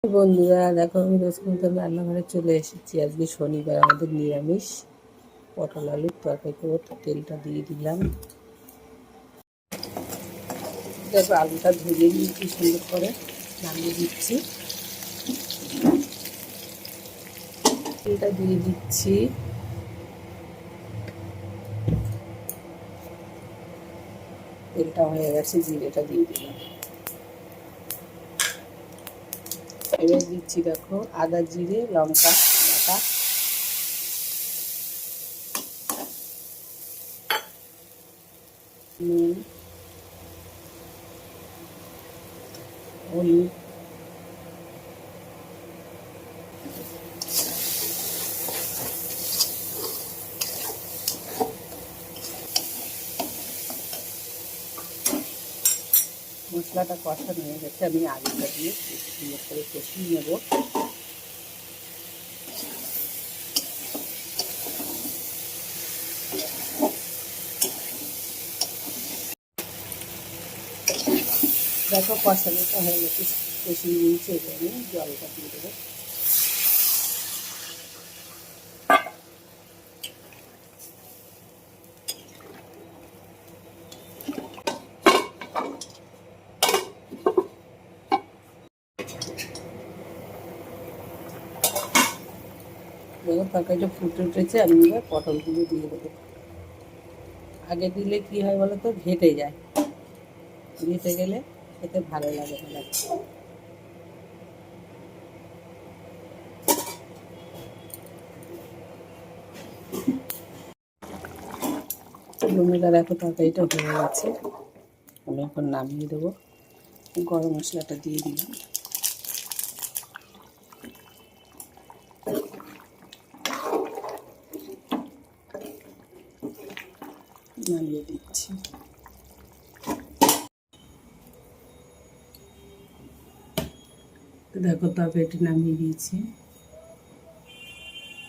বন্ধুরা দেখো, আমি রোজ মতন রান্নাঘরে চলে এসেছি। আজকে শনিবার, আমাদের নিরামিষ পটল আলুর তরকারি করবো। তো তেলটা দিয়ে দিলাম। দেখো, আলুটা ভেজে নিয়েছি সুন্দর করে, নামিয়ে দিচ্ছি। তেলটা দিয়ে দিচ্ছি। তেলটা হয়ে গেছে, জিরেটা দিয়ে দিলাম। এবার দিচ্ছি দেখো আদা জিরে লঙ্কা বাটা, নুন, হলুদ, মশলাটা কষানো হয়ে গেছে। আমি আলুটা দিয়ে সুন্দর করে কষিয়ে নেব। দেখো কষানোটা হয়ে গেছে, কষিয়ে নিয়েছি। এবার আমি জলটা দিয়ে দেবো। দেখো তরকারিটা ফুটে উঠেছে, আমি এবার পটলগুলো দিয়ে দেবো। আগে দিলে কি হয় বলো তো, ঘেটে যায়। ঘেটে গেলে খেতে ভালো লাগে না। বন্ধুরা দেখো তরকারিটা হয়ে গেছে, আমি এখন নামিয়ে দেবো। গরম মশলাটা দিয়ে দিলাম, নামিয়ে দিচ্ছি। দেখো তরকারিটা নামিয়ে দিয়েছি।